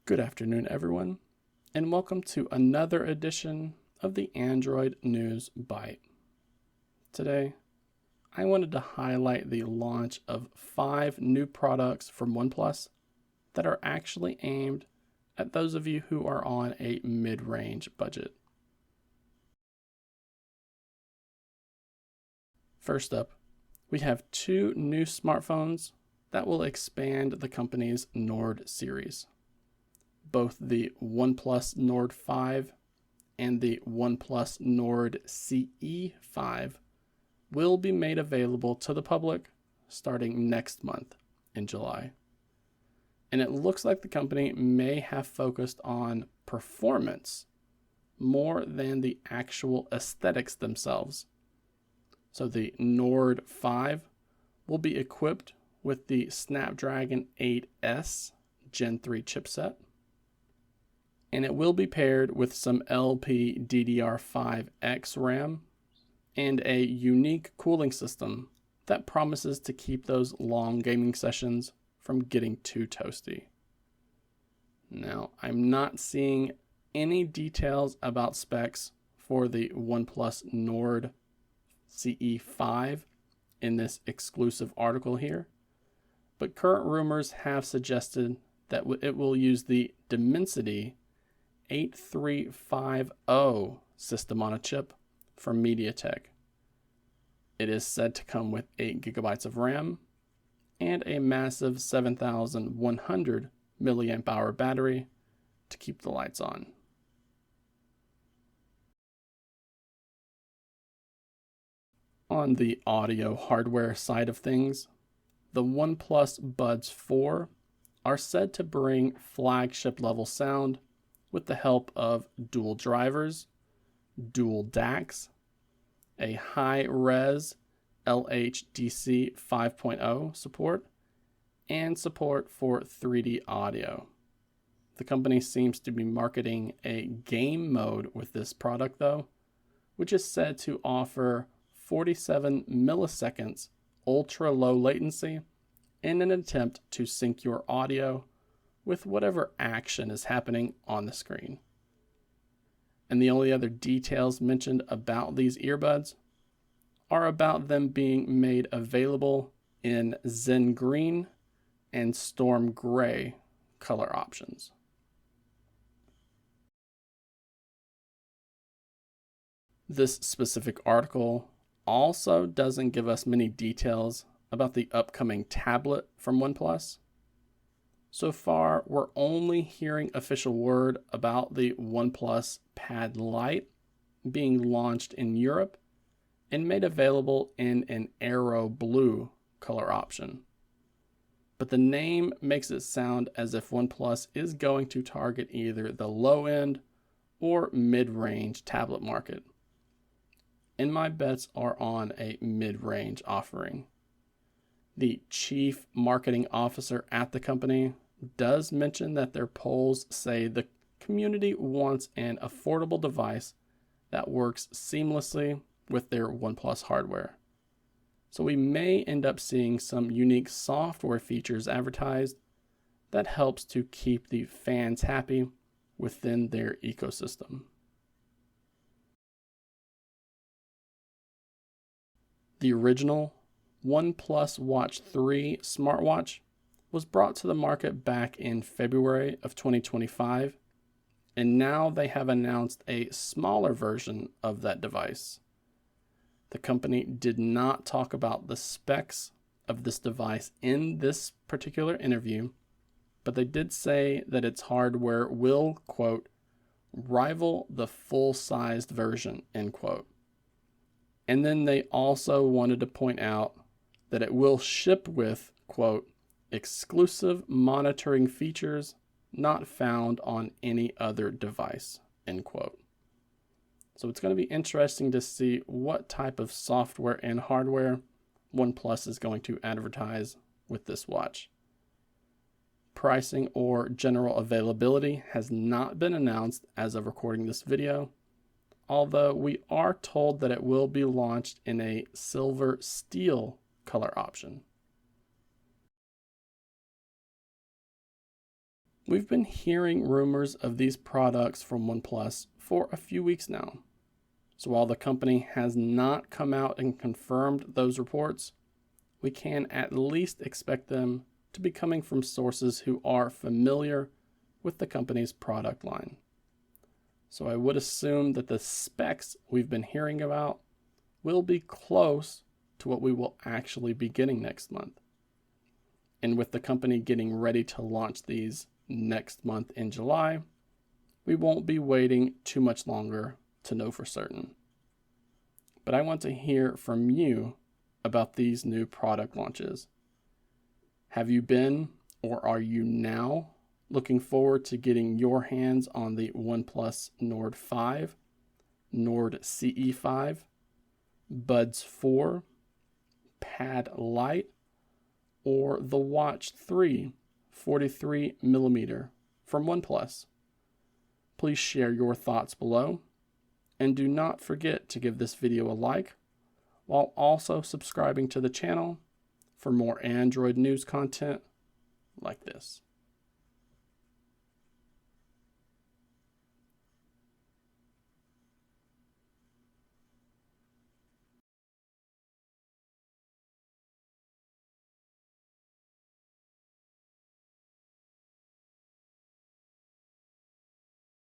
Good afternoon, everyone, and welcome to another edition of the Android News Byte. Today, I wanted to highlight the launch of 5 new products from OnePlus that are actually aimed at those of you who are on a mid-range budget. First up, we have 2 new smartphones that will expand the company's Nord series. Both the OnePlus Nord 5 and the OnePlus Nord CE5 will be made available to the public starting next month in July. And it looks like the company may have focused on performance more than the actual aesthetics themselves. So the Nord 5 will be equipped with the Snapdragon 8S Gen 3 chipset, and it will be paired with some LPDDR5X RAM and a unique cooling system that promises to keep those long gaming sessions from getting too toasty. Now, I'm not seeing any details about specs for the OnePlus Nord CE5 in this exclusive article here, but current rumors have suggested that it will use the Dimensity 8350 system on a chip from MediaTek. It is said to come with 8 GB of RAM and a massive 7,100 milliamp hour battery to keep the lights on. On the audio hardware side of things, the OnePlus Buds 4 are said to bring flagship level sound with the help of dual drivers, dual DACs, a high-res LHDC 5.0 support, and support for 3D audio. The company seems to be marketing a game mode with this product though, which is said to offer 47 milliseconds ultra-low latency in an attempt to sync your audio with whatever action is happening on the screen. And the only other details mentioned about these earbuds are about them being made available in Zen Green and Storm Gray color options. This specific article also doesn't give us many details about the upcoming tablet from OnePlus. So far, we're only hearing official word about the OnePlus Pad Lite being launched in Europe and made available in an Aero Blue color option. But the name makes it sound as if OnePlus is going to target either the low-end or mid-range tablet market. And my bets are on a mid-range offering. The chief marketing officer at the company does mention that their polls say the community wants an affordable device that works seamlessly with their OnePlus hardware. So we may end up seeing some unique software features advertised that helps to keep the fans happy within their ecosystem. The original OnePlus Watch 3 smartwatch was brought to the market back in February of 2025, and now they have announced a smaller version of that device. The company did not talk about the specs of this device in this particular interview, but they did say that its hardware will, quote, rival the full-sized version, end quote. And then they also wanted to point out that it will ship with, quote, exclusive monitoring features not found on any other device, end quote. So it's going to be interesting to see what type of software and hardware OnePlus is going to advertise with this watch. Pricing or general availability has not been announced as of recording this video, although we are told that it will be launched in a silver steel color option. We've been hearing rumors of these products from OnePlus for a few weeks now. So while the company has not come out and confirmed those reports, we can at least expect them to be coming from sources who are familiar with the company's product line. So I would assume that the specs we've been hearing about will be close to what we will actually be getting next month. And with the company getting ready to launch these next month in July, we won't be waiting too much longer to know for certain. But I want to hear from you about these new product launches. Have you been, or are you now, looking forward to getting your hands on the OnePlus Nord 5, Nord CE5, Buds 4, Pad Lite, or the Watch 3 43mm from OnePlus? Please share your thoughts below, and do not forget to give this video a like, while also subscribing to the channel for more Android news content like this.